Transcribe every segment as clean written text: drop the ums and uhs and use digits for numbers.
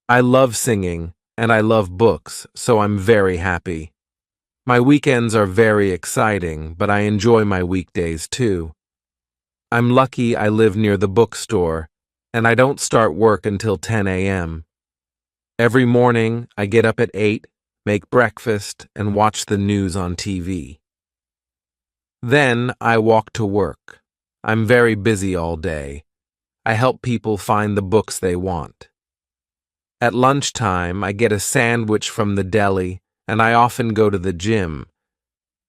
I love singing, and I love books, so I'm very happy. My weekends are very exciting, but I enjoy my weekdays too. I'm lucky I live near the bookstore, and I don't start work until 10 a.m. Every morning, I get up at 8, make breakfast, and watch the news on TV. Then I walk to work. I'm very busy all day. I help people find the books they want. At lunchtime, I get a sandwich from the deli, and I often go to the gym.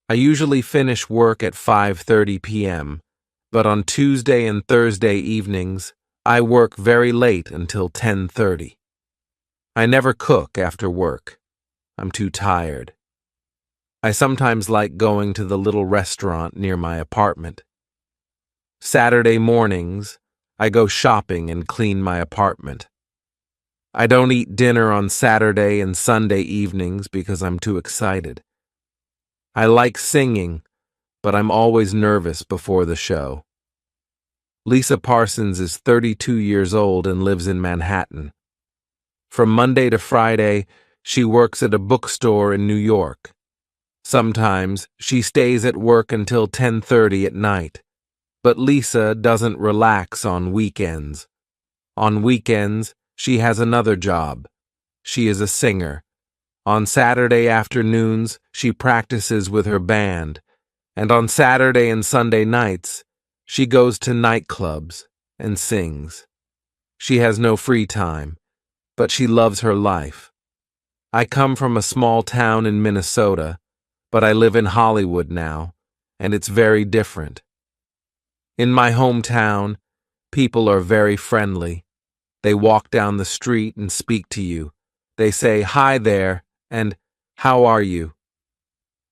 I usually finish work at 5:30 p.m., but on Tuesday and Thursday evenings, I work very late until 10:30. I never cook after work. I'm too tired. I sometimes like going to the little restaurant near my apartment. Saturday mornings, I go shopping and clean my apartment. I don't eat dinner on Saturday and Sunday evenings because I'm too excited. I like singing, but I'm always nervous before the show. Lisa Parsons is 32 years old and lives in Manhattan. From Monday to Friday, she works at a bookstore in New York. Sometimes she stays at work until 10:30 at night, but Lisa doesn't relax on weekends. On weekends, she has another job. She is a singer. On Saturday afternoons, she practices with her band, and on Saturday and Sunday nights, she goes to nightclubs and sings. She has no free time, but she loves her life. I come from a small town in Minnesota, but I live in Hollywood now, and it's very different. In my hometown, people are very friendly. They walk down the street and speak to you. They say, "Hi there," and "How are you?"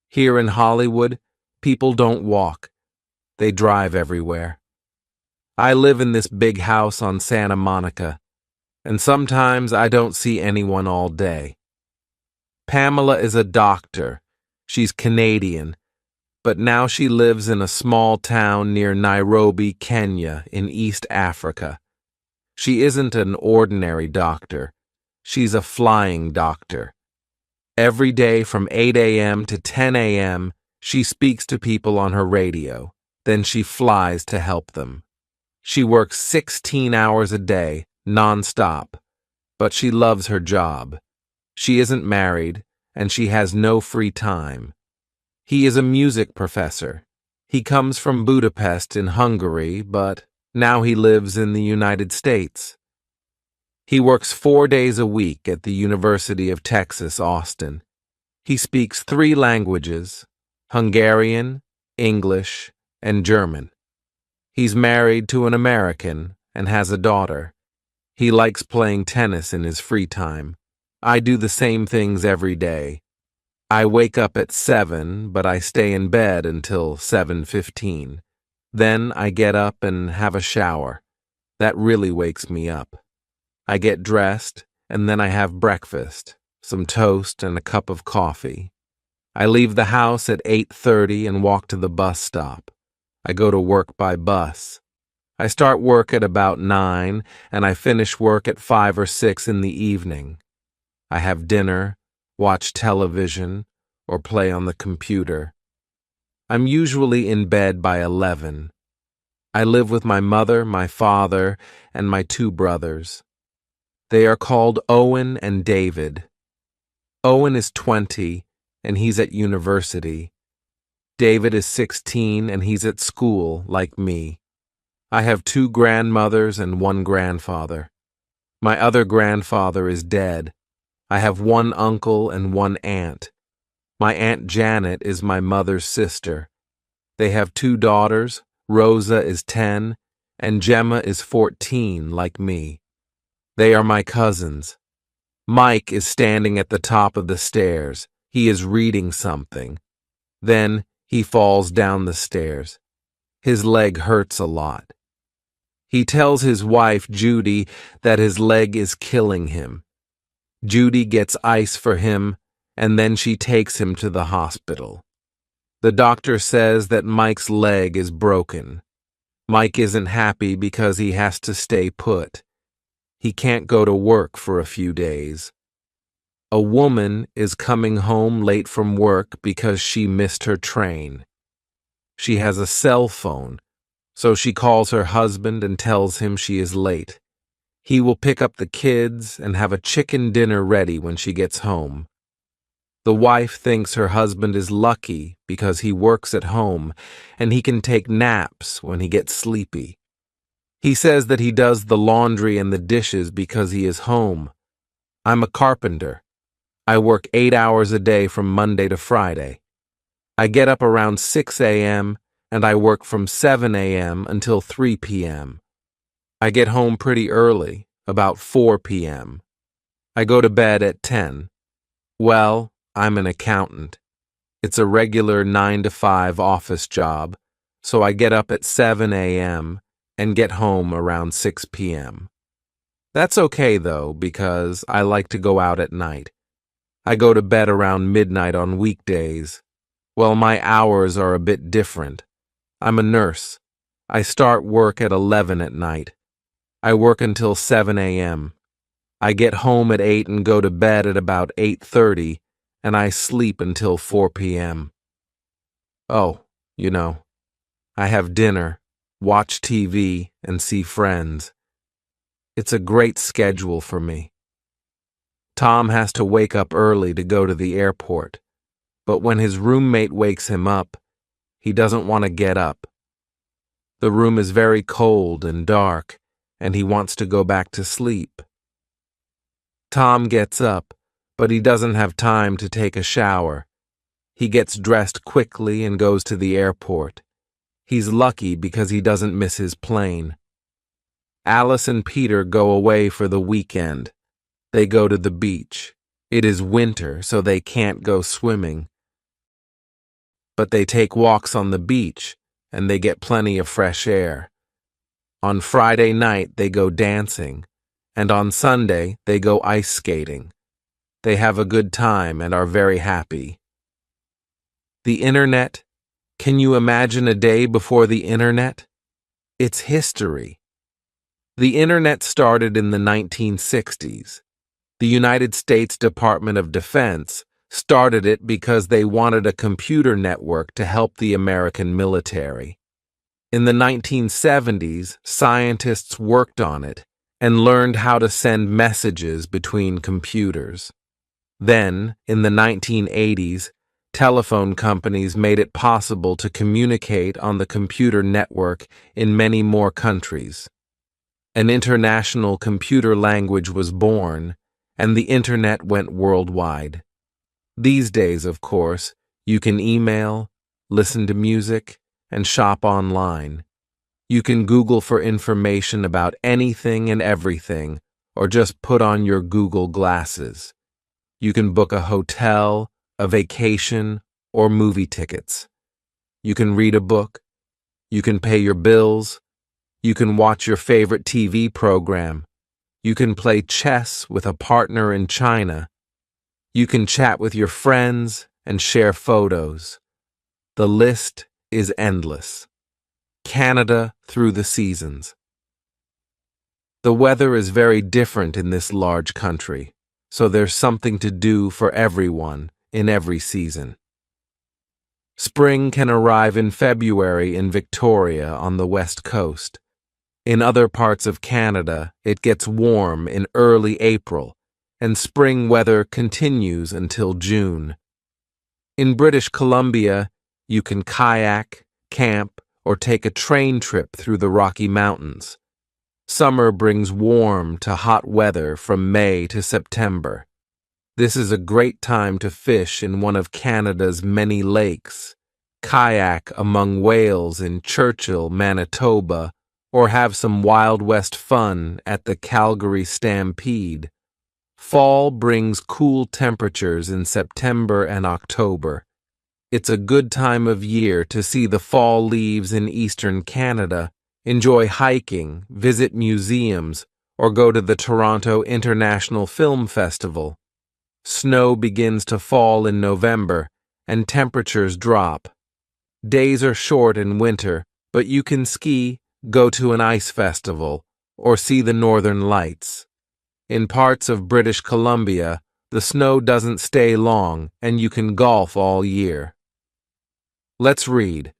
Here in Hollywood, people don't walk. They drive everywhere. I live in this big house on Santa Monica, and sometimes I don't see anyone all day. Pamela is a doctor. She's Canadian, but now she lives in a small town near Nairobi, Kenya, in East Africa. She isn't an ordinary doctor. She's a flying doctor. Every day from 8 a.m. to 10 a.m., she speaks to people on her radio. Then she flies to help them. She works 16 hours a day, nonstop, but she loves her job. She isn't married, and she has no free time. He is a music professor. He comes from Budapest in Hungary, but now he lives in the United States. He works 4 days a week at the University of Texas, Austin. He speaks 3 languages: Hungarian, English, and German. He's married to an American and has a daughter. He likes playing tennis in his free time. I do the same things every day. I wake up at 7, but I stay in bed until 7:15. Then I get up and have a shower. That really wakes me up. I get dressed, and then I have breakfast, some toast and a cup of coffee. I leave the house at 8:30 and walk to the bus stop. I go to work by bus. I start work at about 9, and I finish work at 5 or 6 in the evening. I have dinner, watch television, or play on the computer. I'm usually in bed by 11. I live with my mother, my father, and my 2 brothers. They are called Owen and David. Owen is 20, and he's at university. David is 16, and he's at school, like me. I have 2 grandmothers and 1 grandfather. My other grandfather is dead. I have 1 uncle and 1 aunt. My Aunt Janet is my mother's sister. They have 2 daughters. Rosa is 10, and Gemma is 14, like me. They are my cousins. Mike is standing at the top of the stairs. He is reading something. Then he falls down the stairs. His leg hurts a lot. He tells his wife, Judy, that his leg is killing him. Judy gets ice for him, and then she takes him to the hospital. The doctor says that Mike's leg is broken. Mike isn't happy because he has to stay put. He can't go to work for a few days. A woman is coming home late from work because she missed her train. She has a cell phone, so she calls her husband and tells him she is late. He will pick up the kids and have a chicken dinner ready when she gets home. The wife thinks her husband is lucky because he works at home and he can take naps when he gets sleepy. He says that he does the laundry and the dishes because he is home. I'm a carpenter. I work 8 hours a day from Monday to Friday. I get up around 6 a.m. and I work from 7 a.m. until 3 p.m. I get home pretty early, about 4 p.m. I go to bed at 10. Well, I'm an accountant. It's a regular 9 to 5 office job, so I get up at 7 a.m. and get home around 6 p.m. That's okay, though, because I like to go out at night. I go to bed around midnight on weekdays. Well, my hours are a bit different. I'm a nurse. I start work at 11 at night. I work until 7 a.m. I get home at 8 and go to bed at about 8:30, and I sleep until 4 p.m. Oh, I have dinner, watch TV, and see friends. It's a great schedule for me. Tom has to wake up early to go to the airport, but when his roommate wakes him up, he doesn't want to get up. The room is very cold and dark, and he wants to go back to sleep. Tom gets up, but he doesn't have time to take a shower. He gets dressed quickly and goes to the airport. He's lucky because he doesn't miss his plane. Alice and Peter go away for the weekend. They go to the beach. It is winter, so they can't go swimming. But they take walks on the beach, and they get plenty of fresh air. On Friday night, they go dancing, and on Sunday, they go ice skating. They have a good time and are very happy. The Internet. Can you imagine a day before the Internet? It's history. The Internet started in the 1960s. The United States Department of Defense started it because they wanted a computer network to help the American military. In the 1970s, scientists worked on it and learned how to send messages between computers. Then, in the 1980s, telephone companies made it possible to communicate on the computer network in many more countries. An international computer language was born, and the Internet went worldwide. These days, of course, you can email, listen to music, and shop online. You can Google for information about anything and everything, or just put on your Google glasses. You can book a hotel, a vacation, or movie tickets. You can read a book. You can pay your bills. You can watch your favorite TV program. You can play chess with a partner in China. You can chat with your friends and share photos. The list is endless. Canada through the seasons. The weather is very different in this large country, so there's something to do for everyone in every season. Spring can arrive in February in Victoria on the west coast. In other parts of Canada, it gets warm in early April, and spring weather continues until June. In British Columbia, you can kayak, camp, or take a train trip through the Rocky Mountains. Summer brings warm to hot weather from May to September. This is a great time to fish in one of Canada's many lakes, kayak among whales in Churchill, Manitoba, or have some Wild West fun at the Calgary Stampede. Fall brings cool temperatures in September and October. It's a good time of year to see the fall leaves in eastern Canada, enjoy hiking, visit museums, or go to the Toronto International Film Festival. Snow begins to fall in November, and temperatures drop. Days are short in winter, but you can ski, go to an ice festival, or see the northern lights. In parts of British Columbia, the snow doesn't stay long and you can golf all year. Let's read.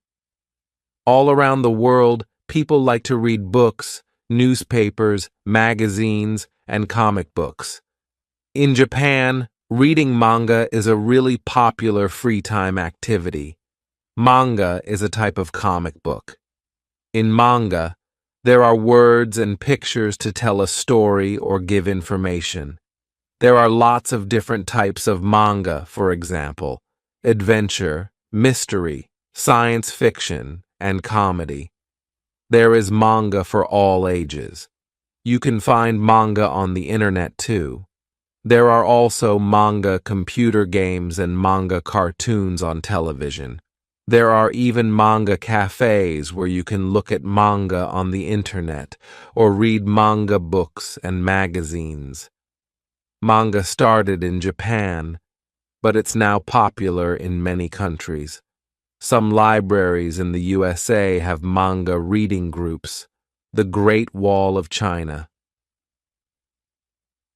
All around the world, people like to read books, newspapers, magazines, and comic books. In Japan, reading manga is a really popular free time activity. Manga is a type of comic book. In manga, there are words and pictures to tell a story or give information. There are lots of different types of manga, for example, adventure, mystery, science fiction, and comedy. There is manga for all ages. You can find manga on the internet too. There are also manga computer games and manga cartoons on television. There are even manga cafes where you can look at manga on the internet or read manga books and magazines. Manga started in Japan, but it's now popular in many countries. Some libraries in the USA have manga reading groups. The Great Wall of China.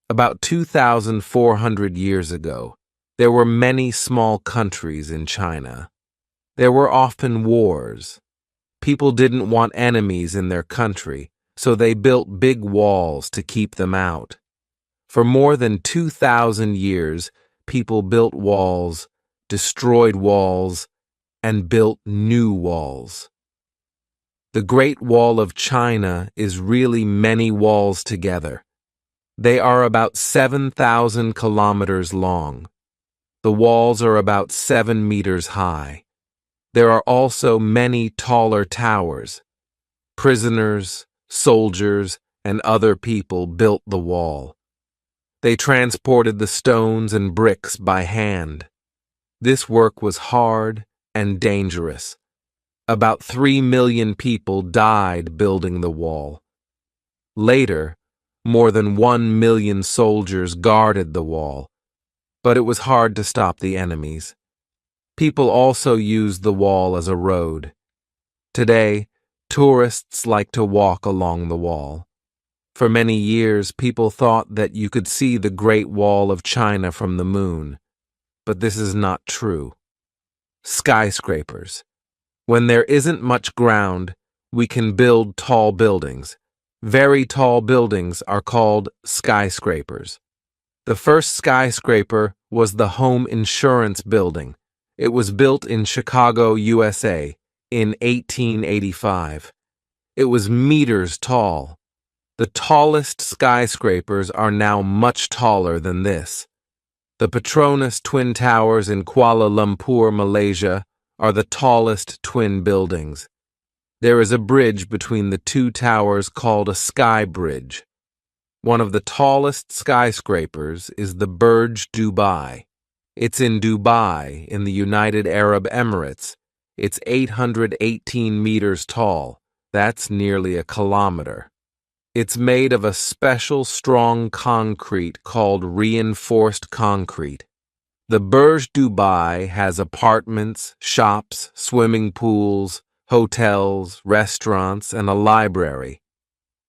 About 2,400 years ago, there were many small countries in China. There were often wars. People didn't want enemies in their country, so they built big walls to keep them out. For more than 2,000 years, people built walls, destroyed walls, and built new walls. The Great Wall of China is really many walls together. They are about 7,000 kilometers long. The walls are about 7 meters high. There are also many taller towers. Prisoners, soldiers, and other people built the wall. They transported the stones and bricks by hand. This work was hard and dangerous. About 3 million people died building the wall. Later, more than 1 million soldiers guarded the wall, but it was hard to stop the enemies. People also used the wall as a road. Today, tourists like to walk along the wall. For many years, people thought that you could see the Great Wall of China from the moon, but this is not true. Skyscrapers. When there isn't much ground, we can build tall buildings. Very tall buildings are called skyscrapers. The first skyscraper was the Home Insurance Building. It was built in Chicago, USA, in 1885. It was meters tall. The tallest skyscrapers are now much taller than this. The Petronas Twin Towers in Kuala Lumpur, Malaysia, are the tallest twin buildings. There is a bridge between the two towers called a sky bridge. One of the tallest skyscrapers is the Burj Dubai. It's in Dubai, in the United Arab Emirates. It's 818 meters tall. That's nearly a kilometer. It's made of a special strong concrete called reinforced concrete. The Burj Dubai has apartments, shops, swimming pools, hotels, restaurants, and a library.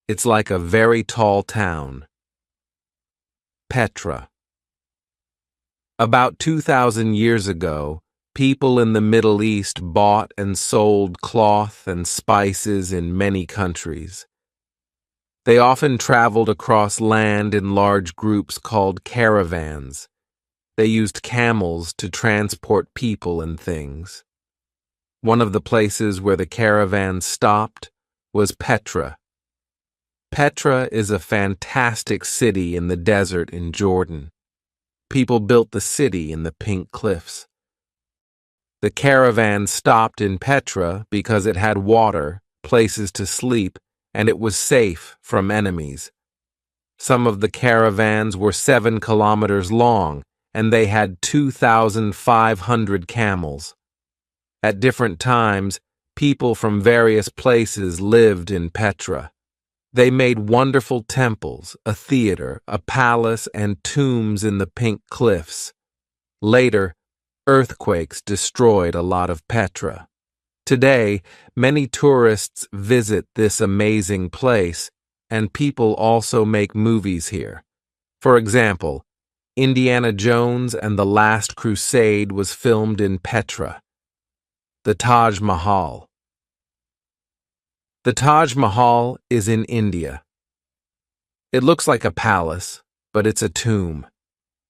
It's like a very tall town. Petra. About 2,000 years ago, people in the Middle East bought and sold cloth and spices in many countries. They often traveled across land in large groups called caravans. They used camels to transport people and things. One of the places where the caravan stopped was Petra. Petra is a fantastic city in the desert in Jordan. People built the city in the pink cliffs. The caravan stopped in Petra because it had water, places to sleep, and it was safe from enemies. Some of the caravans were 7 kilometers long, and they had 2,500 camels. At different times, people from various places lived in Petra. They made wonderful temples, a theater, a palace, and tombs in the pink cliffs. Later, earthquakes destroyed a lot of Petra. Today, many tourists visit this amazing place, and people also make movies here. For example, Indiana Jones and the Last Crusade was filmed in Petra. The Taj Mahal. The Taj Mahal is in India. It looks like a palace, but it's a tomb.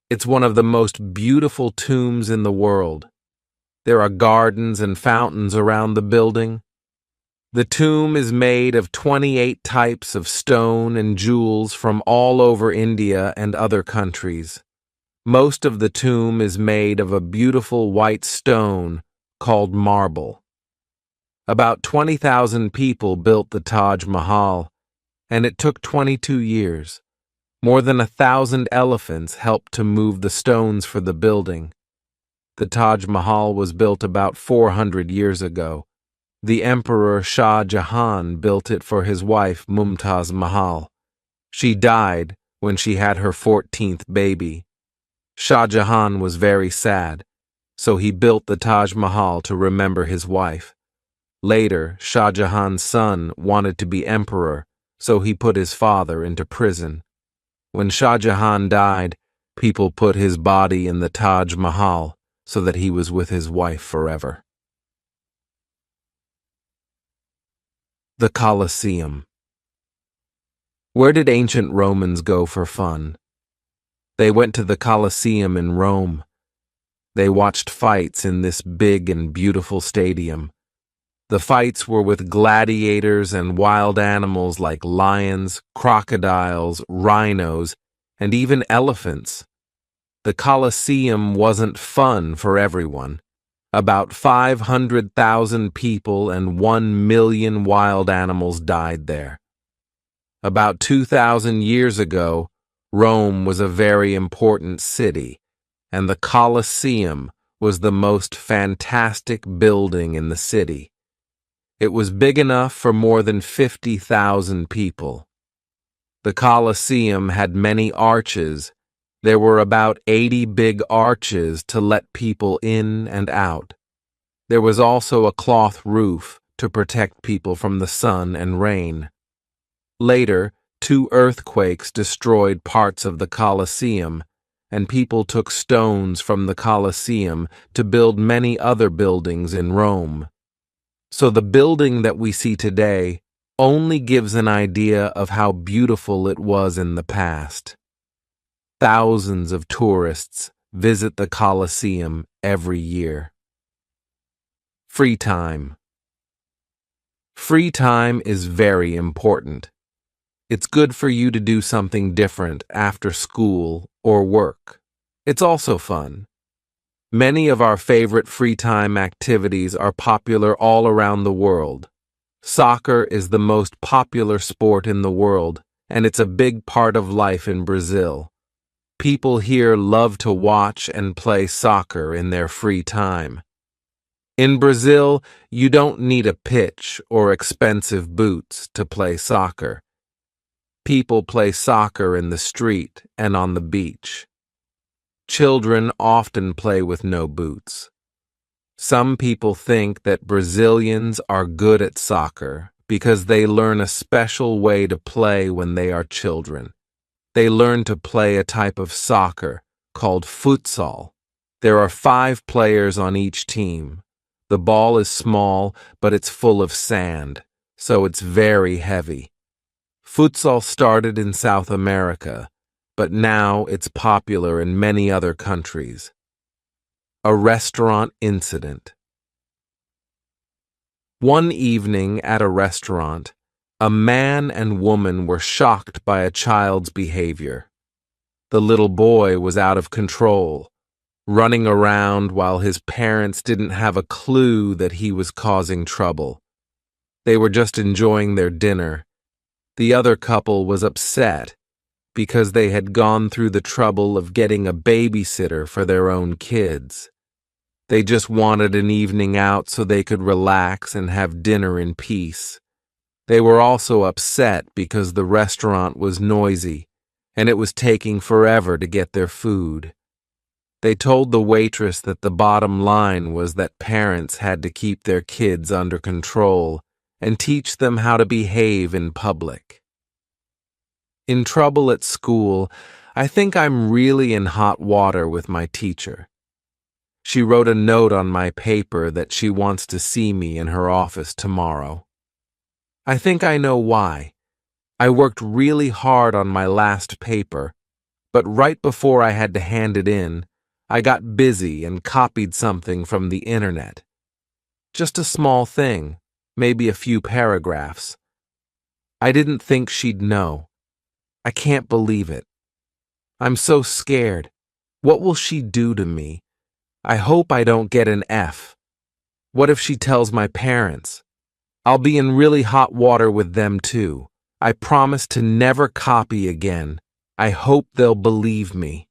It's one of the most beautiful tombs in the world. There are gardens and fountains around the building. The tomb is made of 28 types of stone and jewels from all over India and other countries. Most of the tomb is made of a beautiful white stone called marble. About 20,000 people built the Taj Mahal, and it took 22 years. More than 1,000 elephants helped to move the stones for the building. The Taj Mahal was built about 400 years ago. The Emperor Shah Jahan built it for his wife Mumtaz Mahal. She died when she had her 14th baby. Shah Jahan was very sad, so he built the Taj Mahal to remember his wife. Later, Shah Jahan's son wanted to be emperor, so he put his father into prison. When Shah Jahan died, people put his body in the Taj Mahal so that he was with his wife forever. The Colosseum. Where did ancient Romans go for fun? They went to the Colosseum in Rome. They watched fights in this big and beautiful stadium. The fights were with gladiators and wild animals like lions, crocodiles, rhinos, and even elephants. The Colosseum wasn't fun for everyone. About 500,000 people and 1 million wild animals died there. About 2,000 years ago, Rome was a very important city, and the Colosseum was the most fantastic building in the city. It was big enough for more than 50,000 people. The Colosseum had many arches. There were about 80 big arches to let people in and out. There was also a cloth roof to protect people from the sun and rain. Later, 2 earthquakes destroyed parts of the Colosseum, and people took stones from the Colosseum to build many other buildings in Rome. So the building that we see today only gives an idea of how beautiful it was in the past. Thousands of tourists visit the Colosseum every year. Free time. Free time is very important. It's good for you to do something different after school or work. It's also fun. Many of our favorite free time activities are popular all around the world. Soccer is the most popular sport in the world, and it's a big part of life in Brazil. People here love to watch and play soccer in their free time. In Brazil, you don't need a pitch or expensive boots to play soccer. People play soccer in the street and on the beach. Children often play with no boots. Some people think that Brazilians are good at soccer because they learn a special way to play when they are children. They learn to play a type of soccer called futsal. There are 5 players on each team. The ball is small, but it's full of sand, so it's very heavy. Futsal started in South America, but now it's popular in many other countries. A restaurant incident. One evening at a restaurant, a man and woman were shocked by a child's behavior. The little boy was out of control, running around while his parents didn't have a clue that he was causing trouble. They were just enjoying their dinner. The other couple was upset because they had gone through the trouble of getting a babysitter for their own kids. They just wanted an evening out so they could relax and have dinner in peace. They were also upset because the restaurant was noisy and it was taking forever to get their food. They told the waitress that the bottom line was that parents had to keep their kids under control and teach them how to behave in public. In trouble at school, I think I'm really in hot water with my teacher. She wrote a note on my paper that she wants to see me in her office tomorrow. I think I know why. I worked really hard on my last paper, but right before I had to hand it in, I got busy and copied something from the internet. Just a small thing, maybe a few paragraphs. I didn't think she'd know. I can't believe it. I'm so scared. What will she do to me? I hope I don't get an F. What if she tells my parents? I'll be in really hot water with them too. I promise to never copy again. I hope they'll believe me.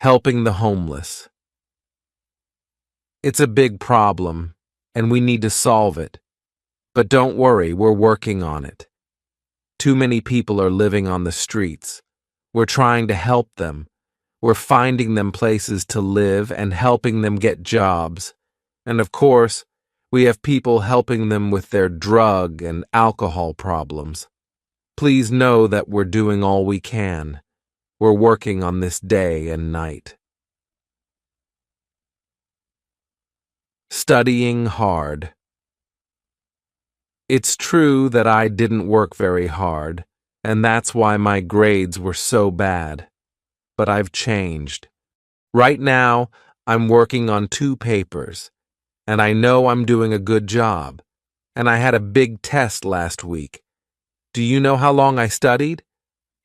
Helping the homeless. It's a big problem, and we need to solve it. But don't worry, we're working on it. Too many people are living on the streets. We're trying to help them. We're finding them places to live and helping them get jobs. And of course, we have people helping them with their drug and alcohol problems. Please know that we're doing all we can. We're working on this day and night. Studying hard. It's true that I didn't work very hard, and that's why my grades were so bad. But I've changed. Right now, I'm working on 2 papers, and I know I'm doing a good job. And I had a big test last week. Do you know how long I studied?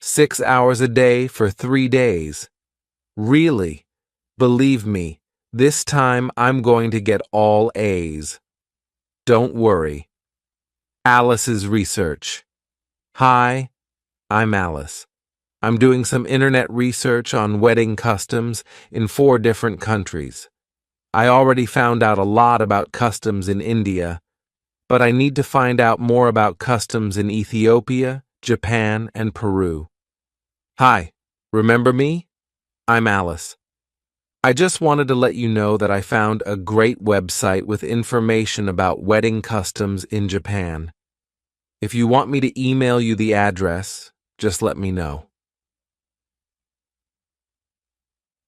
6 hours a day for 3 days. Really? Believe me, this time I'm going to get all A's. Don't worry. Alice's research. Hi, I'm Alice. I'm doing some internet research on wedding customs in 4 different countries. I already found out a lot about customs in India, but I need to find out more about customs in Ethiopia, Japan, and Peru. Hi, remember me? I'm Alice. I just wanted to let you know that I found a great website with information about wedding customs in Japan. If you want me to email you the address, just let me know.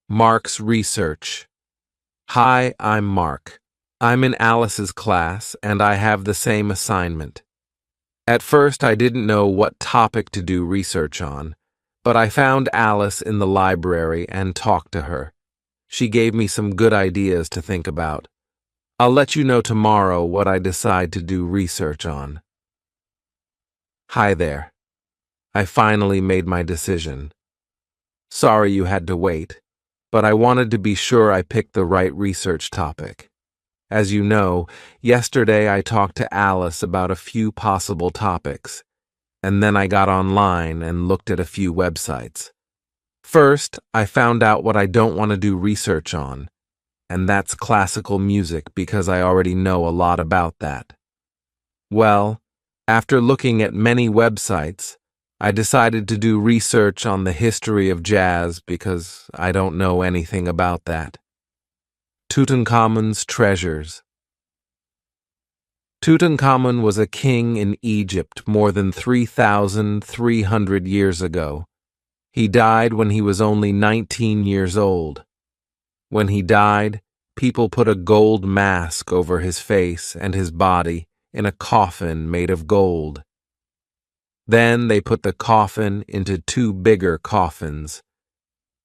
Mark's research. Hi, I'm Mark. I'm in Alice's class, and I have the same assignment. At first, I didn't know what topic to do research on, but I found Alice in the library and talked to her. She gave me some good ideas to think about. I'll let you know tomorrow what I decide to do research on. Hi there. I finally made my decision. Sorry you had to wait, but I wanted to be sure I picked the right research topic. As you know, yesterday I talked to Alice about a few possible topics, and then I got online and looked at a few websites. First, I found out what I don't want to do research on, and that's classical music because I already know a lot about that. Well, after looking at many websites, I decided to do research on the history of jazz because I don't know anything about that. Tutankhamun's treasures. Tutankhamun was a king in Egypt more than 3,300 years ago. He died when he was only 19 years old. When he died, people put a gold mask over his face and his body in a coffin made of gold. Then they put the coffin into 2 bigger coffins.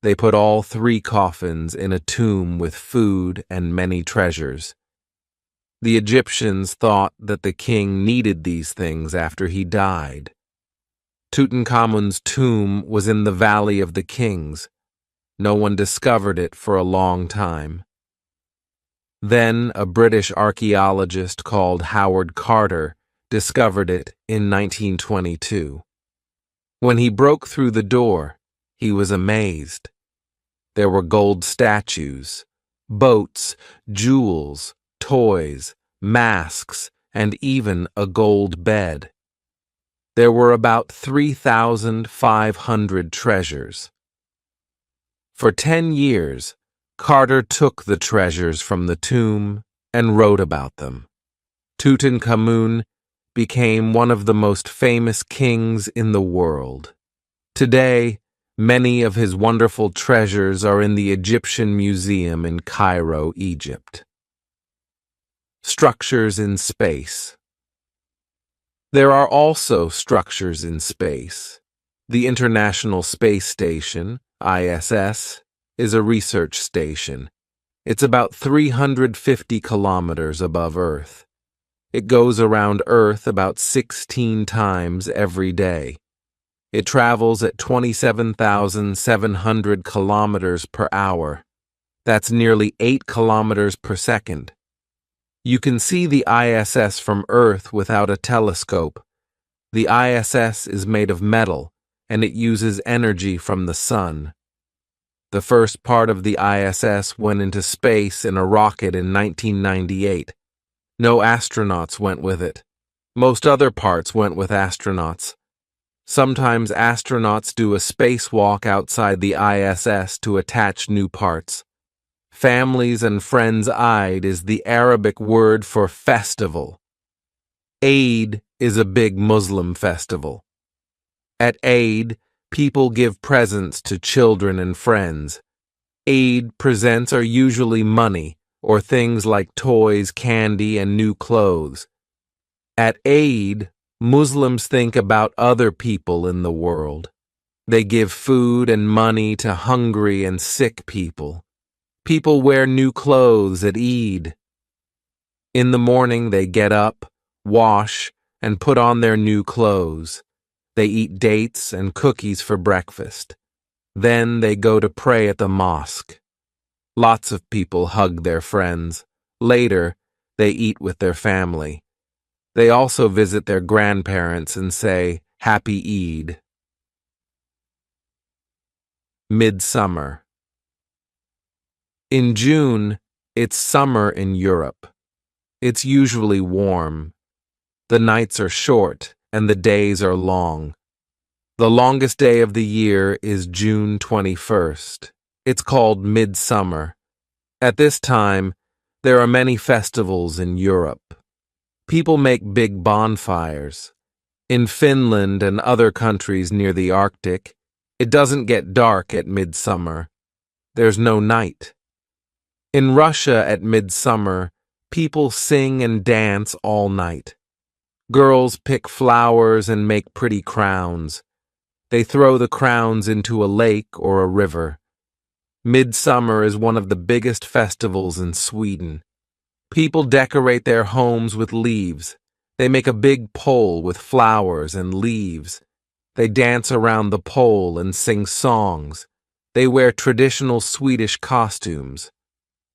They put all 3 coffins in a tomb with food and many treasures. The Egyptians thought that the king needed these things after he died. Tutankhamun's tomb was in the Valley of the Kings. No one discovered it for a long time. Then a British archaeologist called Howard Carter discovered it in 1922. When he broke through the door, he was amazed. There were gold statues, boats, jewels, toys, masks, and even a gold bed. There were about 3,500 treasures. For 10 years, Carter took the treasures from the tomb and wrote about them. Tutankhamun became one of the most famous kings in the world. Today, many of his wonderful treasures are in the Egyptian Museum in Cairo, Egypt. Structures in space. There are also structures in space. The International Space Station, ISS, is a research station. It's about 350 kilometers above Earth. It goes around Earth about 16 times every day. It travels at 27,700 kilometers per hour. That's nearly 8 kilometers per second. You can see the ISS from Earth without a telescope. The ISS is made of metal, and it uses energy from the sun. The first part of the ISS went into space in a rocket in 1998. No astronauts went with it. Most other parts went with astronauts. Sometimes astronauts do a spacewalk outside the ISS to attach new parts. Families and Friends Eid is the Arabic word for festival. Eid is a big Muslim festival. At Eid, people give presents to children and friends. Eid presents are usually money or things like toys, candy, and new clothes. At Eid, Muslims think about other people in the world. They give food and money to hungry and sick people. People wear new clothes at Eid. In the morning, they get up, wash, and put on their new clothes. They eat dates and cookies for breakfast. Then they go to pray at the mosque. Lots of people hug their friends. Later, they eat with their family. They also visit their grandparents and say, Happy Eid. Midsummer. In June, it's summer in Europe. It's usually warm. The nights are short and the days are long. The longest day of the year is June 21st. It's called midsummer. At this time, there are many festivals in Europe. People make big bonfires. In Finland and other countries near the Arctic, it doesn't get dark at midsummer. There's no night. In Russia at midsummer, people sing and dance all night. Girls pick flowers and make pretty crowns. They throw the crowns into a lake or a river. Midsummer is one of the biggest festivals in Sweden. People decorate their homes with leaves. They make a big pole with flowers and leaves. They dance around the pole and sing songs. They wear traditional Swedish costumes.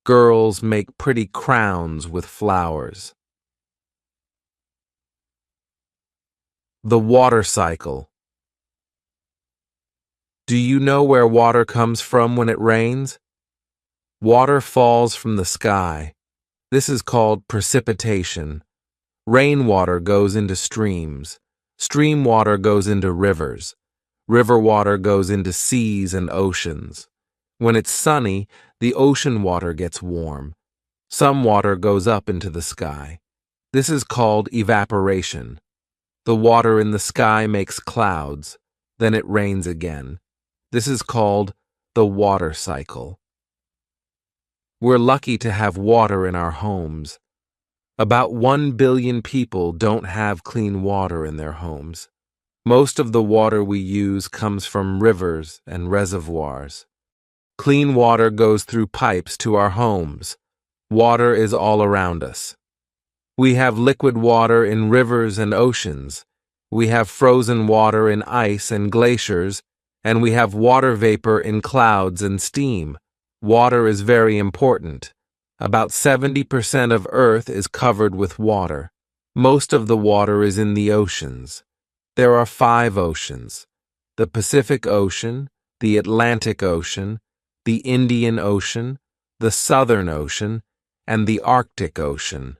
Girls make pretty crowns with flowers. The water cycle. Do you know where water comes from when it rains? Water falls from the sky. This is called precipitation. Rainwater goes into streams. Stream water goes into rivers. River water goes into seas and oceans. When it's sunny, the ocean water gets warm. Some water goes up into the sky. This is called evaporation. The water in the sky makes clouds. Then it rains again. This is called the water cycle. We're lucky to have water in our homes. About 1 billion people don't have clean water in their homes. Most of the water we use comes from rivers and reservoirs. Clean water goes through pipes to our homes. Water is all around us. We have liquid water in rivers and oceans. We have frozen water in ice and glaciers, and we have water vapor in clouds and steam. Water is very important. About 70% of Earth is covered with water. Most of the water is in the oceans. There are 5 oceans: the Pacific Ocean, the Atlantic Ocean, the Indian Ocean, the Southern Ocean, and the Arctic Ocean.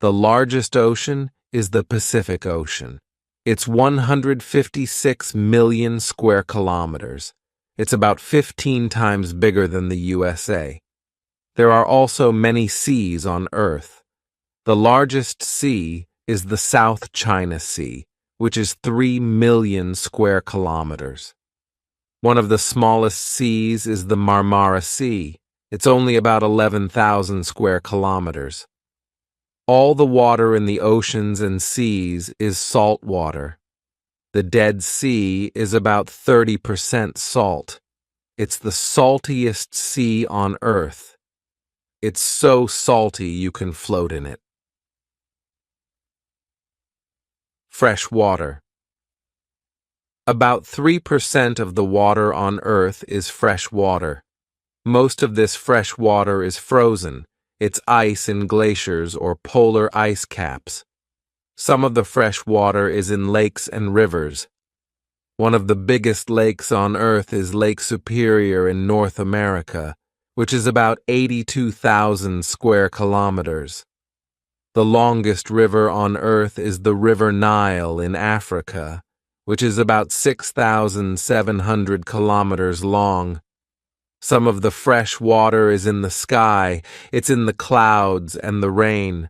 The largest ocean is the Pacific Ocean. It's 156 million square kilometers. It's about 15 times bigger than the USA. There are also many seas on Earth. The largest sea is the South China Sea, which is 3 million square kilometers. One of the smallest seas is the Marmara Sea. It's only about 11,000 square kilometers. All the water in the oceans and seas is salt water. The Dead Sea is about 30% salt. It's the saltiest sea on Earth. It's so salty you can float in it. Fresh water. About 3% of the water on Earth is fresh water. Most of this fresh water is frozen. It's ice in glaciers or polar ice caps. Some of the fresh water is in lakes and rivers. One of the biggest lakes on Earth is Lake Superior in North America, which is about 82,000 square kilometers. The longest river on Earth is the River Nile in Africa, which is about 6,700 kilometers long. Some of the fresh water is in the sky. It's in the clouds and the rain.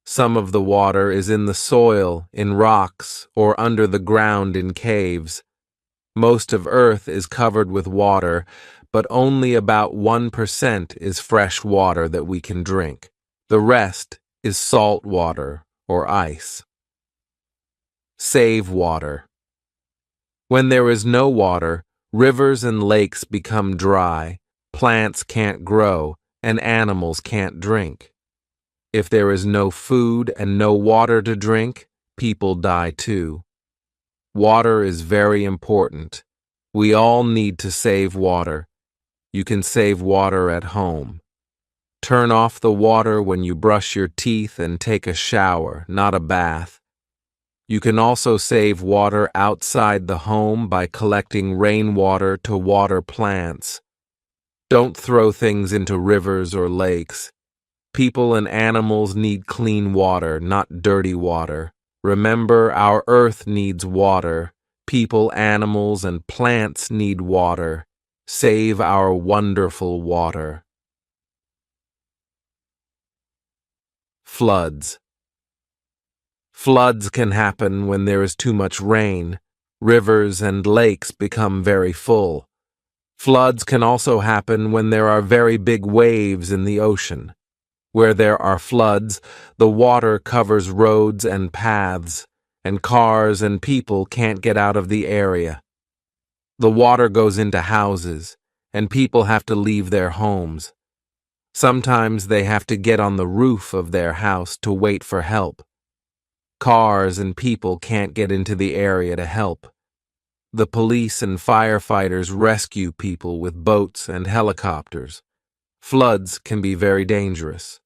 Some of the water is in the soil, in rocks, or under the ground in caves. Most of Earth is covered with water, but only about 1% is fresh water that we can drink. The rest is salt water or ice. Save water. When there is no water, rivers and lakes become dry, plants can't grow, and animals can't drink. If there is no food and no water to drink, people die too. Water is very important. We all need to save water. You can save water at home. Turn off the water when you brush your teeth and take a shower, not a bath. You can also save water outside the home by collecting rainwater to water plants. Don't throw things into rivers or lakes. People and animals need clean water, not dirty water. Remember, our Earth needs water. People, animals, and plants need water. Save our wonderful water. Floods. Floods can happen when there is too much rain. Rivers and lakes become very full. Floods can also happen when there are very big waves in the ocean. Where there are floods, the water covers roads and paths, and cars and people can't get out of the area. The water goes into houses, and people have to leave their homes. Sometimes they have to get on the roof of their house to wait for help. Cars and people can't get into the area to help. The police and firefighters rescue people with boats and helicopters. Floods can be very dangerous.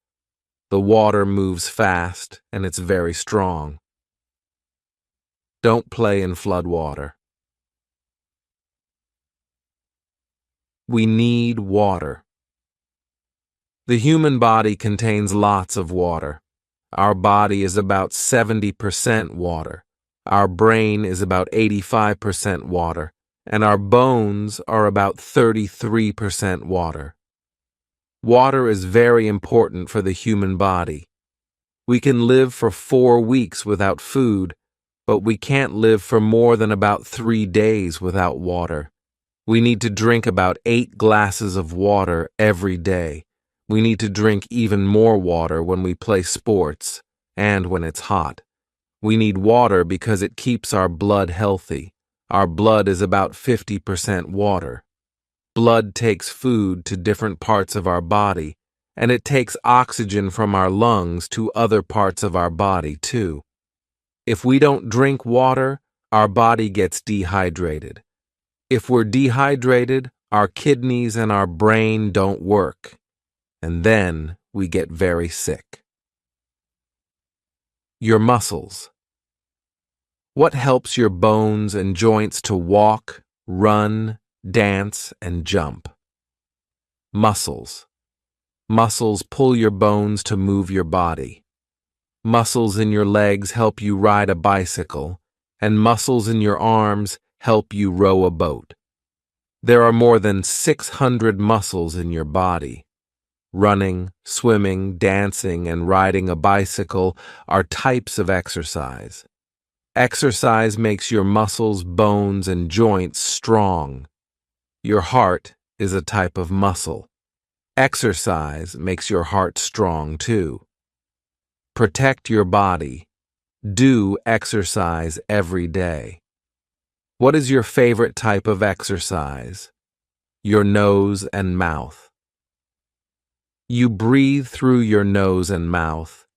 The water moves fast and it's very strong. Don't play in flood water. We need water. The human body contains lots of water. Our body is about 70% water. Our brain is about 85% water, and our bones are about 33% water. Water is very important for the human body. We can live for 4 weeks without food, but we can't live for more than about 3 days without water. We need to drink about 8 glasses of water every day. We need to drink even more water when we play sports and when it's hot. We need water because it keeps our blood healthy. Our blood is about 50% water. Blood takes food to different parts of our body, and it takes oxygen from our lungs to other parts of our body too. If we don't drink water, our body gets dehydrated. If we're dehydrated, our kidneys and our brain don't work, and then we get very sick. Your muscles. What helps your bones and joints to walk, run, dance, and jump? Muscles. Muscles pull your bones to move your body. Muscles in your legs help you ride a bicycle, and muscles in your arms help you row a boat. There are more than 600 muscles in your body. Running, swimming, dancing, and riding a bicycle are types of exercise. Exercise makes your muscles, bones, and joints strong. Your heart is a type of muscle. Exercise makes your heart strong too. Protect your body. Do exercise every day. What is your favorite type of exercise? Your nose and mouth. You breathe through your nose and mouth.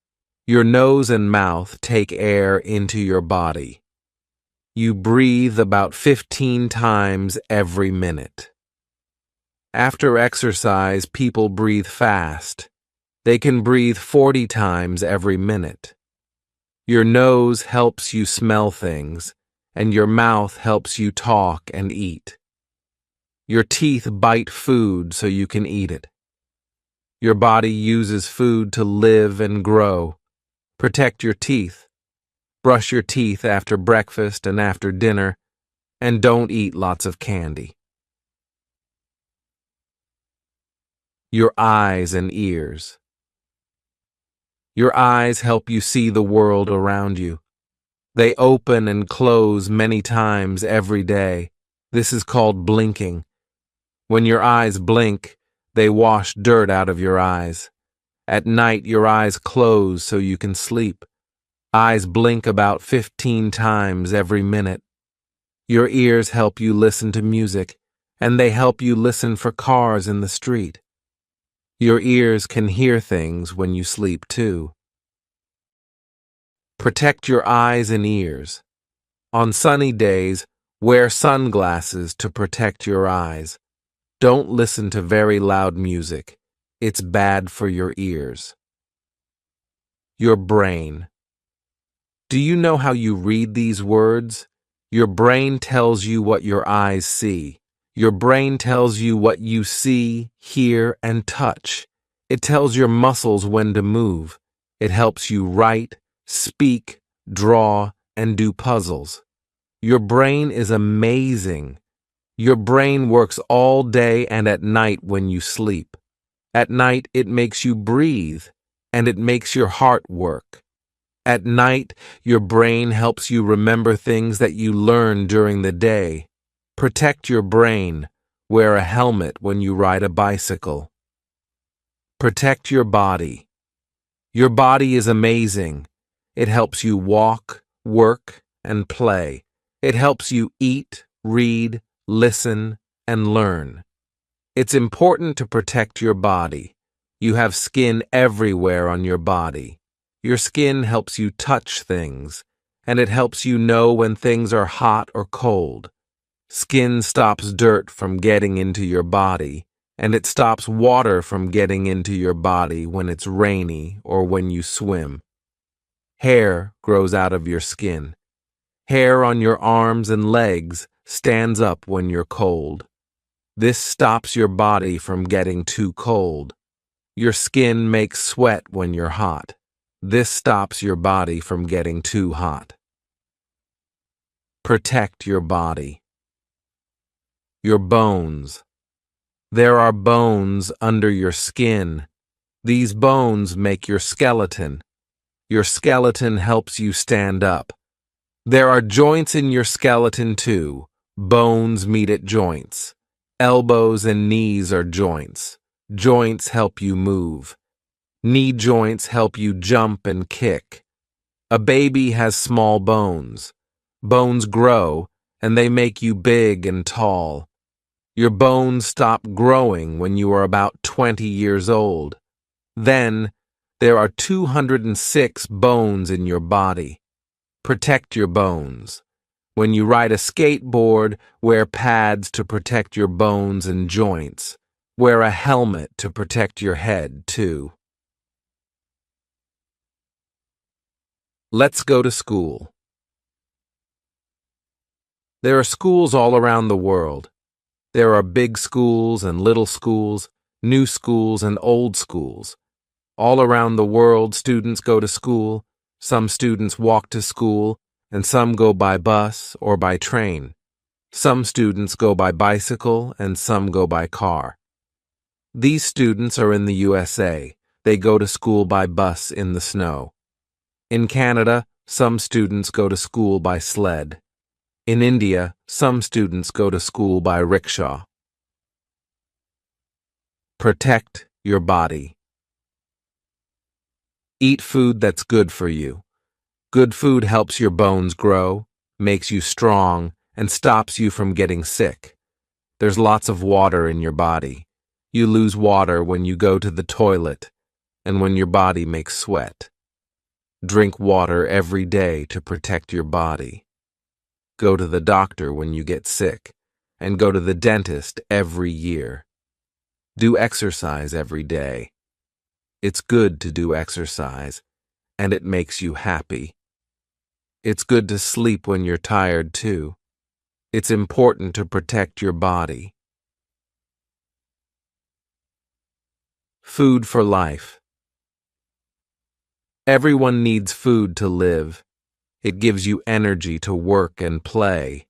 Your nose and mouth take air into your body. You breathe about 15 times every minute. After exercise, people breathe fast. They can breathe 40 times every minute. Your nose helps you smell things, and your mouth helps you talk and eat. Your teeth bite food so you can eat it. Your body uses food to live and grow. Protect your teeth. Brush your teeth after breakfast and after dinner, and don't eat lots of candy. Your eyes and ears. Your eyes help you see the world around you. They open and close many times every day. This is called blinking. When your eyes blink, they wash dirt out of your eyes. At night, your eyes close so you can sleep. Eyes blink about 15 times every minute. Your ears help you listen to music, and they help you listen for cars in the street. Your ears can hear things when you sleep too. Protect your eyes and ears. On sunny days, wear sunglasses to protect your eyes. Don't listen to very loud music. It's bad for your ears. Your brain. Do you know how you read these words? Your brain tells you what your eyes see. Your brain tells you what you see, hear, and touch. It tells your muscles when to move. It helps you write, speak, draw, and do puzzles. Your brain is amazing. Your brain works all day and at night when you sleep. At night, it makes you breathe, and it makes your heart work. At night, your brain helps you remember things that you learn during the day. Protect your brain. Wear a helmet when you ride a bicycle. Protect your body. Your body is amazing. It helps you walk, work, and play. It helps you eat, read, listen, and learn. It's important to protect your body. You have skin everywhere on your body. Your skin helps you touch things, and it helps you know when things are hot or cold. Skin stops dirt from getting into your body, and it stops water from getting into your body when it's rainy or when you swim. Hair grows out of your skin. Hair on your arms and legs stands up when you're cold. This stops your body from getting too cold. Your skin makes sweat when you're hot. This stops your body from getting too hot. Protect your body. Your bones. There are bones under your skin. These bones make your skeleton. Your skeleton helps you stand up. There are joints in your skeleton too. Bones meet at joints. Elbows and knees are joints. Joints help you move. Knee joints help you jump and kick. A baby has small bones. Bones grow, and they make you big and tall. Your bones stop growing when you are about 20 years old. Then, there are 206 bones in your body. Protect your bones. When you ride a skateboard, wear pads to protect your bones and joints. Wear a helmet to protect your head, too. Let's go to school. There are schools all around the world. There are big schools and little schools, new schools and old schools. All around the world, students go to school. Some students walk to school, and some go by bus or by train. Some students go by bicycle, and some go by car. These students are in the USA. They go to school by bus in the snow. In Canada, some students go to school by sled. In India, some students go to school by rickshaw. Protect your body. Eat food that's good for you. Good food helps your bones grow, makes you strong, and stops you from getting sick. There's lots of water in your body. You lose water when you go to the toilet and when your body makes sweat. Drink water every day to protect your body. Go to the doctor when you get sick, and go to the dentist every year. Do exercise every day. It's good to do exercise, and it makes you happy. It's good to sleep when you're tired, too. It's important to protect your body. Food for life. Everyone needs food to live. It gives you energy to work and play.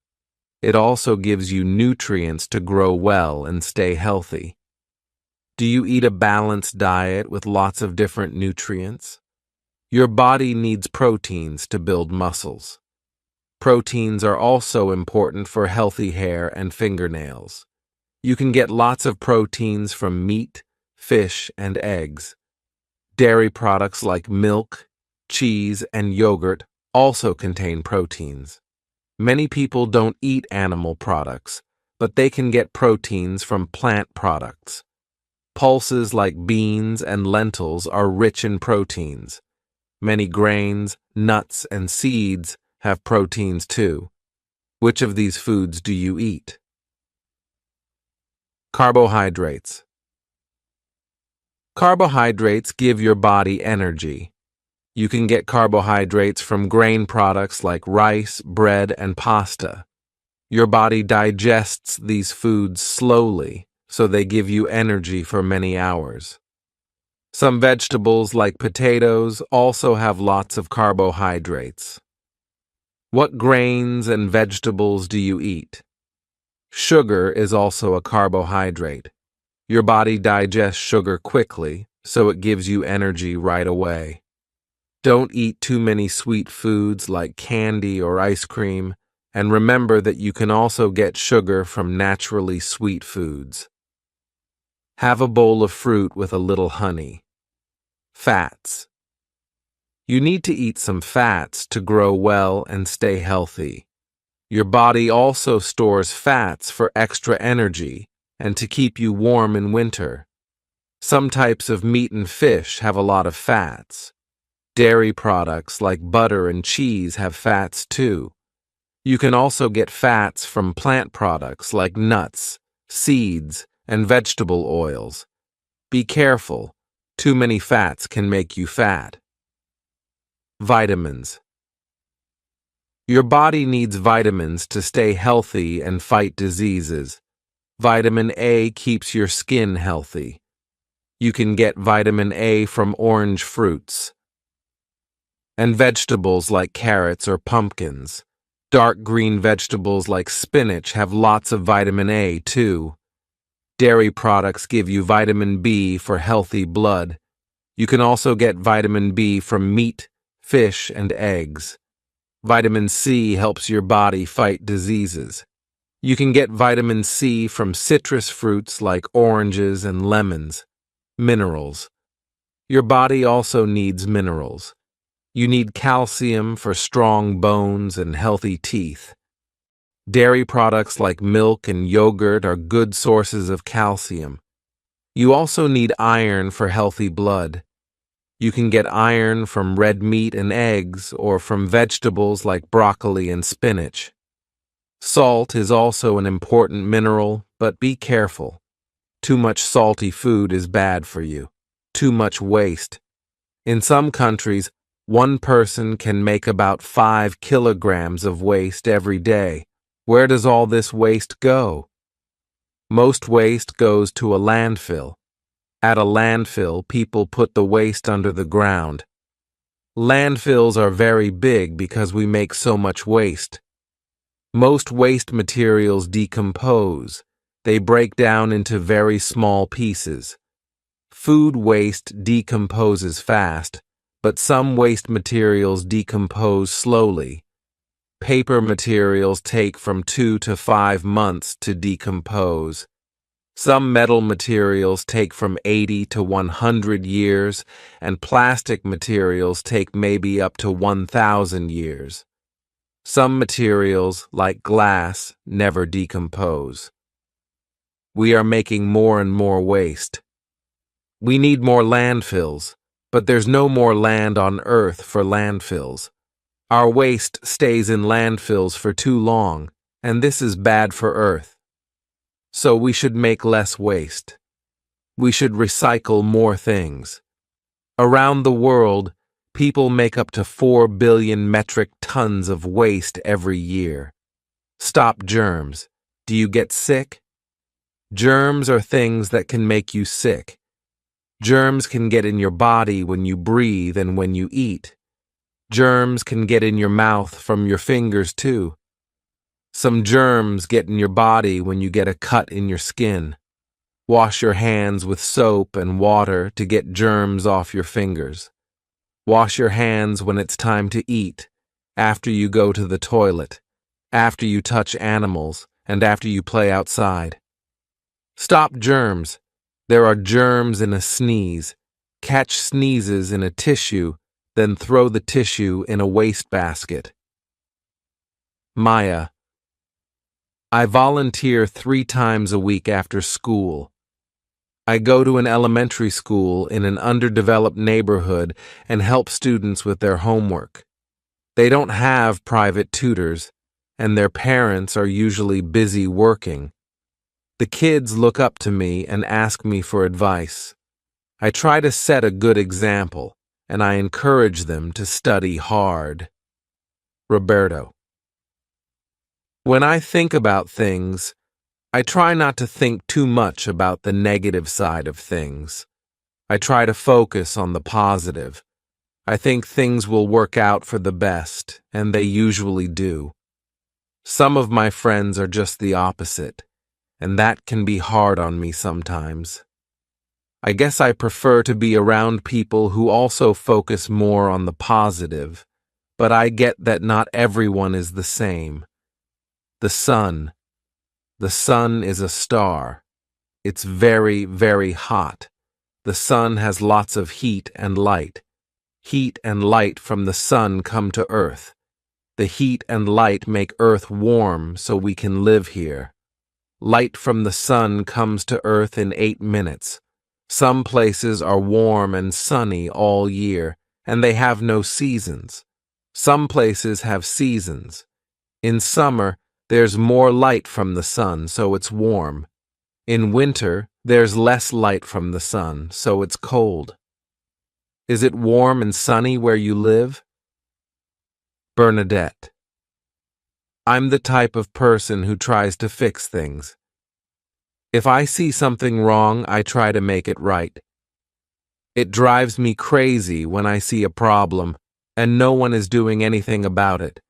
It also gives you nutrients to grow well and stay healthy. Do you eat a balanced diet with lots of different nutrients? Your body needs proteins to build muscles. Proteins are also important for healthy hair and fingernails. You can get lots of proteins from meat, fish, and eggs. Dairy products like milk, cheese, and yogurt also contain proteins. Many people don't eat animal products, but they can get proteins from plant products. Pulses like beans and lentils are rich in proteins. Many grains, nuts, and seeds have proteins too. Which of these foods do you eat? Carbohydrates. Carbohydrates give your body energy. You can get carbohydrates from grain products like rice, bread, and pasta. Your body digests these foods slowly, so they give you energy for many hours. Some vegetables like potatoes also have lots of carbohydrates. What grains and vegetables do you eat? Sugar is also a carbohydrate. Your body digests sugar quickly, so it gives you energy right away. Don't eat too many sweet foods like candy or ice cream, and remember that you can also get sugar from naturally sweet foods. Have a bowl of fruit with a little honey. Fats. You need to eat some fats to grow well and stay healthy. Your body also stores fats for extra energy and to keep you warm in winter. Some types of meat and fish have a lot of fats. Dairy products like butter and cheese have fats too. You can also get fats from plant products like nuts, seeds, and vegetable oils. Be careful. Too many fats can make you fat. Vitamins. Your body needs vitamins to stay healthy and fight diseases. Vitamin A keeps your skin healthy. You can get vitamin A from orange fruits and vegetables like carrots or pumpkins. Dark green vegetables like spinach have lots of vitamin A too. Dairy products give you vitamin B for healthy blood. You can also get vitamin B from meat, fish, and eggs. Vitamin C helps your body fight diseases. You can get vitamin C from citrus fruits like oranges and lemons. Minerals. Your body also needs minerals. You need calcium for strong bones and healthy teeth. Dairy products like milk and yogurt are good sources of calcium. You also need iron for healthy blood. You can get iron from red meat and eggs or from vegetables like broccoli and spinach. Salt is also an important mineral, but be careful. Too much salty food is bad for you. Too much waste. In some countries, one person can make about 5 kilograms of waste every day. Where does all this waste go? Most waste goes to a landfill. At a landfill, people put the waste under the ground. Landfills are very big because we make so much waste. Most waste materials decompose. They break down into very small pieces. Food waste decomposes fast, but some waste materials decompose slowly. Paper materials take from 2 to 5 months to decompose. Some metal materials take from 80 to 100 years, and plastic materials take maybe up to 1,000 years. Some materials, like glass, never decompose. We are making more and more waste. We need more landfills, but there's no more land on Earth for landfills. Our waste stays in landfills for too long, and this is bad for Earth. So we should make less waste. We should recycle more things. Around the world, people make up to 4 billion metric tons of waste every year. Stop germs. Do you get sick? Germs are things that can make you sick. Germs can get in your body when you breathe and when you eat. Germs can get in your mouth from your fingers too. Some germs get in your body when you get a cut in your skin. Wash your hands with soap and water to get germs off your fingers. Wash your hands when it's time to eat, after you go to the toilet, after you touch animals, and after you play outside. Stop germs. There are germs in a sneeze. Catch sneezes in a tissue, then throw the tissue in a wastebasket. Maya. I volunteer 3 times a week after school. I go to an elementary school in an underdeveloped neighborhood and help students with their homework. They don't have private tutors, and their parents are usually busy working. The kids look up to me and ask me for advice. I try to set a good example, and I encourage them to study hard. Roberto. When I think about things, I try not to think too much about the negative side of things. I try to focus on the positive. I think things will work out for the best, and they usually do. Some of my friends are just the opposite, and that can be hard on me sometimes. I guess I prefer to be around people who also focus more on the positive, but I get that not everyone is the same. The sun. The sun is a star. It's very, very hot. The sun has lots of heat and light. Heat and light from the sun come to Earth. The heat and light make Earth warm so we can live here. Light from the sun comes to Earth in 8 minutes. Some places are warm and sunny all year, and they have no seasons. Some places have seasons. In summer, there's more light from the sun, so it's warm. In winter, there's less light from the sun, so it's cold. Is it warm and sunny where you live? Bernadette. I'm the type of person who tries to fix things. If I see something wrong, I try to make it right. It drives me crazy when I see a problem and no one is doing anything about it.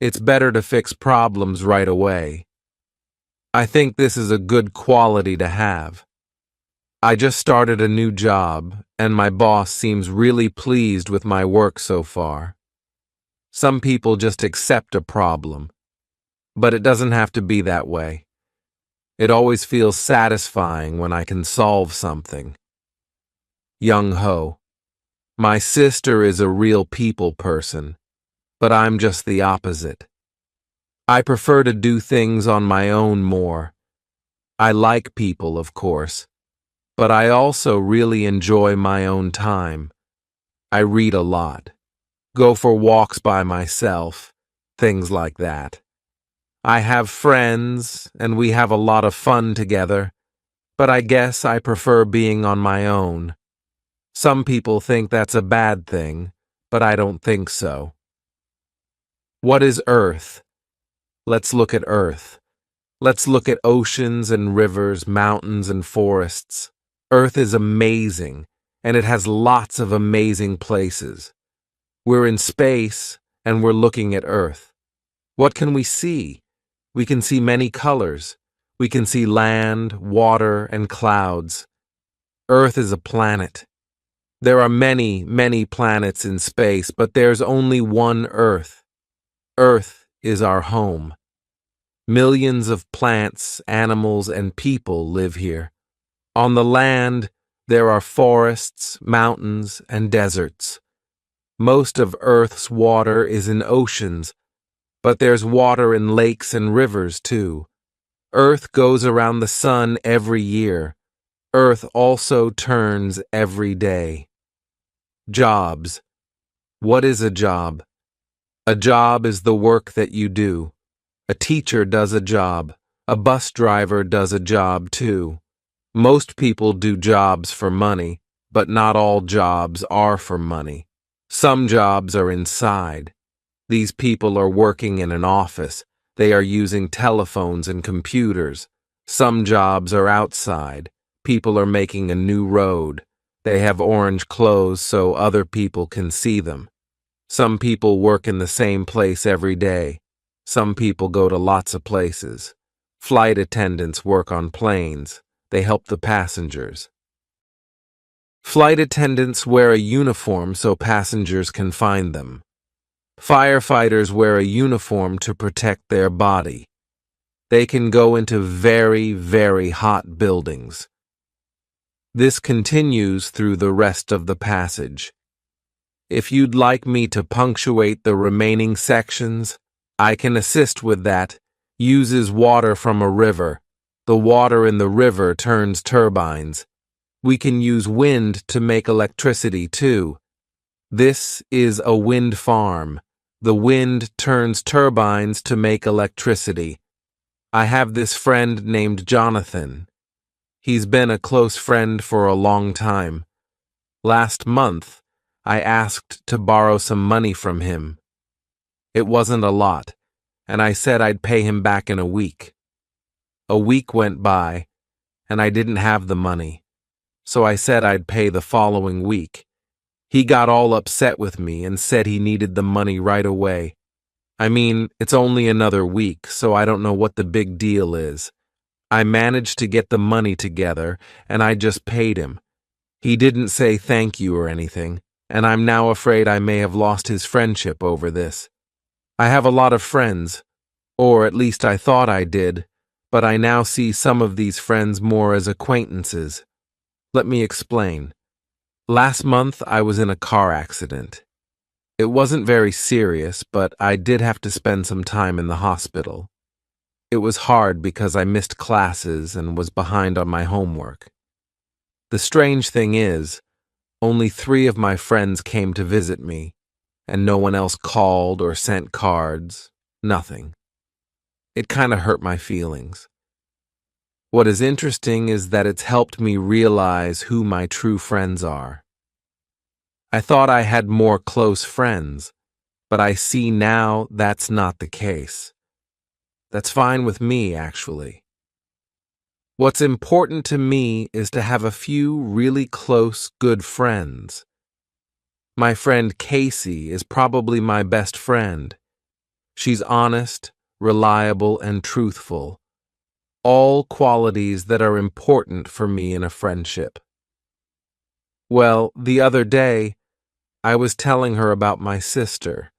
It's better to fix problems right away. I think this is a good quality to have. I just started a new job, and my boss seems really pleased with my work so far. Some people just accept a problem, but it doesn't have to be that way. It always feels satisfying when I can solve something. Young Ho. My sister is a real people person, but I'm just the opposite. I prefer to do things on my own more. I like people, of course, but I also really enjoy my own time. I read a lot, go for walks by myself, things like that. I have friends, and we have a lot of fun together, but I guess I prefer being on my own. Some people think that's a bad thing, but I don't think so. What is Earth? Let's look at Earth. Let's look at oceans and rivers, mountains and forests. Earth is amazing, and it has lots of amazing places. We're in space, and we're looking at Earth. What can we see? We can see many colors. We can see land, water, and clouds. Earth is a planet. There are many, many planets in space, but there's only one Earth. Earth is our home. Millions of plants, animals, and people live here. On the land, there are forests, mountains, and deserts. Most of Earth's water is in oceans, but there's water in lakes and rivers too. Earth goes around the sun every year. Earth also turns every day. Jobs. What is a job? A job is the work that you do. A teacher does a job. A bus driver does a job too. Most people do jobs for money, but not all jobs are for money. Some jobs are inside. These people are working in an office. They are using telephones and computers. Some jobs are outside. People are making a new road. They have orange clothes so other people can see them. Some people work in the same place every day. Some people go to lots of places. Flight attendants work on planes. They help the passengers. Flight attendants wear a uniform so passengers can find them. Firefighters wear a uniform to protect their body. They can go into very, very hot buildings. This continues through the rest of the passage. If you'd like me to punctuate the remaining sections, I can assist with that. Uses water from a river. The water in the river turns turbines. We can use wind to make electricity too. This is a wind farm. The wind turns turbines to make electricity. I have this friend named Jonathan. He's been a close friend for a long time. Last month, I asked to borrow some money from him. It wasn't a lot, and I said I'd pay him back in a week. A week went by, and I didn't have the money, so I said I'd pay the following week. He got all upset with me and said he needed the money right away. I mean, it's only another week, so I don't know what the big deal is. I managed to get the money together, and I just paid him. He didn't say thank you or anything, and I'm now afraid I may have lost his friendship over this. I have a lot of friends, or at least I thought I did, but I now see some of these friends more as acquaintances. Let me explain. Last month, I was in a car accident. It wasn't very serious, but I did have to spend some time in the hospital. It was hard because I missed classes and was behind on my homework. The strange thing is, only 3 of my friends came to visit me, and no one else called or sent cards, nothing. It kind of hurt my feelings. What is interesting is that it's helped me realize who my true friends are. I thought I had more close friends, but I see now that's not the case. That's fine with me, actually. What's important to me is to have a few really close, good friends. My friend Casey is probably my best friend. She's honest, reliable, and truthful. All qualities that are important for me in a friendship. Well, the other day, I was telling her about my sister.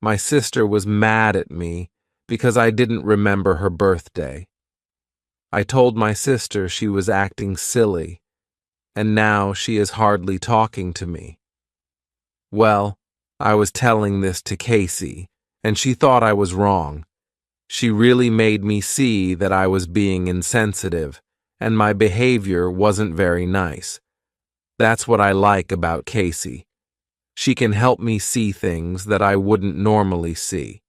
My sister was mad at me because I didn't remember her birthday. I told my sister she was acting silly, and now she is hardly talking to me. Well, I was telling this to Casey, and she thought I was wrong. She really made me see that I was being insensitive, and my behavior wasn't very nice. That's what I like about Casey. She can help me see things that I wouldn't normally see.